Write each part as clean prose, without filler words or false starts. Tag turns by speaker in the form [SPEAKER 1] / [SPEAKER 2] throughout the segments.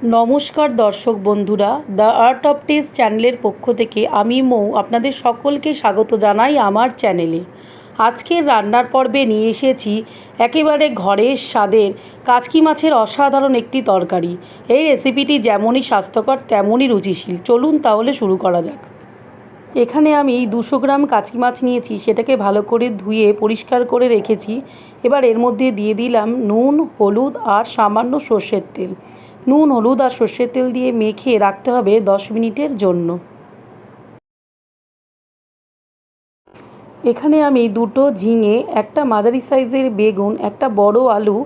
[SPEAKER 1] নমস্কার দর্শক বন্ধুরা, দ্য আর্ট অফ টেস্ট চ্যানেলের পক্ষ থেকে আমি মৌ আপনাদের সকলকে স্বাগত জানাই আমার চ্যানেলে। আজকের রান্নার পর্বে নিয়ে এসেছি একেবারে ঘরের স্বাদের কাচকি মাছের অসাধারণ একটি তরকারি। এই রেসিপিটি যেমনই স্বাস্থ্যকর তেমনই রুচিশীল। চলুন তাহলে শুরু করা যাক। এখানে আমি 200 গ্রাম কাচকি মাছ নিয়েছি, সেটাকে ভালো করে ধুয়ে পরিষ্কার করে রেখেছি। এবার এর মধ্যে দিয়ে দিলাম নুন, হলুদ আর সামান্য সর্ষের তেল। নুন, হলুদ আর সর্ষের তেল দিয়ে মেখে রাখতে হবে 10 মিনিটের জন্য। এখানে আমি দুটো ঝিঙে, একটা মাঝারি সাইজের বেগুন, একটা বড় আলু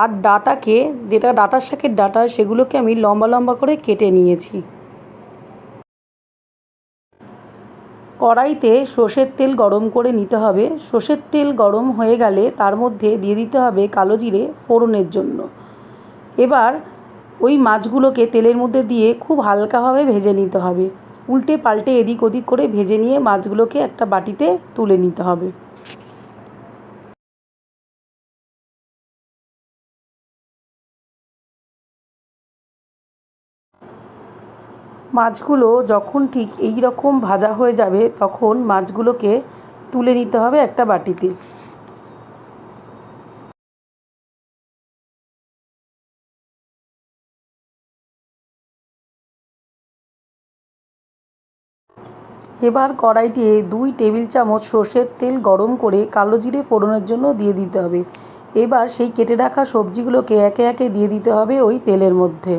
[SPEAKER 1] আর ডাঁটাকে, যেটা ডাঁটার শাকের ডাঁটা, সেগুলোকে আমি লম্বা লম্বা করে কেটে নিয়েছি। কড়াইতে সর্ষের তেল গরম করে নিতে হবে। সর্ষের তেল গরম হয়ে গেলে তার মধ্যে দিয়ে দিতে হবে কালো জিরে ফোড়নের জন্য। এবার ওই মাছগুলোকে তেলের মধ্যে দিয়ে খুব হালকাভাবে ভেজে নিতে হবে। উল্টে পাল্টে এদিক ওদিক করে ভেজে নিয়ে মাছগুলোকে একটা বাটিতে তুলে নিতে হবে। মাছগুলো যখন ঠিক এই রকম ভাজা হয়ে যাবে তখন মাছগুলোকে তুলে নিতে হবে একটা বাটিতে। এবার কড়াইতে 2 টেবিল চামচ সর্ষের তেল গরম করে কালো জিরে ফোড়নের জন্য দিয়ে দিতে হবে। এবার সেই কেটে রাখা সবজিগুলোকে একে একে দিয়ে দিতে হবে ওই তেলের মধ্যে।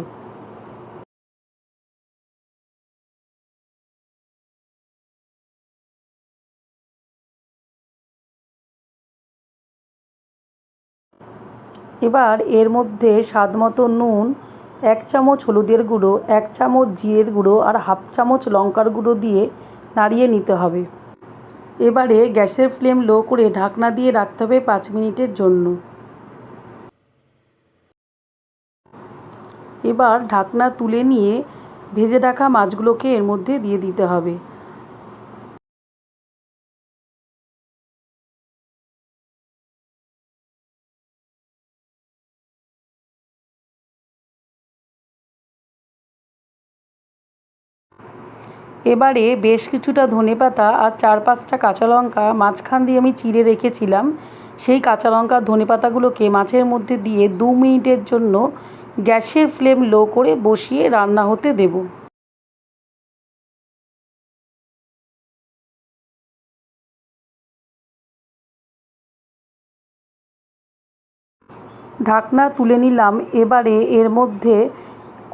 [SPEAKER 1] এবার এর মধ্যে স্বাদমতো নুন, 1 চামচ হলুদের গুঁড়ো, 1 চামচ জিরের গুঁড়ো আর হাফ চামচ লঙ্কার গুঁড়ো দিয়ে নাড়িয়ে নিতে হবে। এবারে গ্যাসের ফ্লেম লো করে ঢাকনা দিয়ে রাখতে হবে 5 মিনিটের জন্য। এবার ঢাকনা তুলে নিয়ে ভেজে রাখা মাছগুলোকে এর মধ্যে দিয়ে দিতে হবে। এবারে বেশ কিছুটা ধনেপাতা আর 4-5টা কাঁচা লঙ্কা মাঝখান দিয়ে আমি চিড়ে রেখেছিলাম, সেই কাঁচা লঙ্কা ধনেপাতাগুলোকে মাছের মধ্যে দিয়ে 2 মিনিটের জন্য গ্যাসের ফ্লেম লো করে বসিয়ে রান্না হতে দেব। ঢাকনা তুলে নিলাম। এবারে এর মধ্যে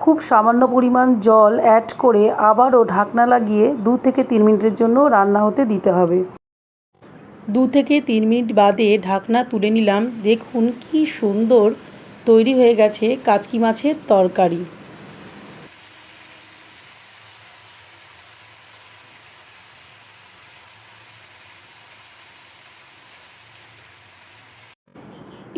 [SPEAKER 1] খুব সামান্য পরিমাণ জল অ্যাড করে আবারও ঢাকনা লাগিয়ে 2 থেকে 3 মিনিটের জন্য রান্না হতে দিতে হবে। 2 থেকে 3 মিনিট বাদে ঢাকনা তুলে নিলাম। দেখুন কি সুন্দর তৈরি হয়ে গেছে কাচকি মাছের তরকারি।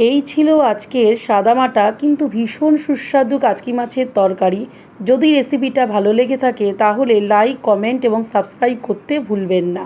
[SPEAKER 1] এই ছিল আজকের সাদামাটা কিন্তু ভীষণ সুস্বাদু কাচকি মাছের তরকারি। যদি রেসিপিটা ভালো লেগে থাকে তাহলে লাইক, কমেন্ট এবং সাবস্ক্রাইব করতে ভুলবেন না।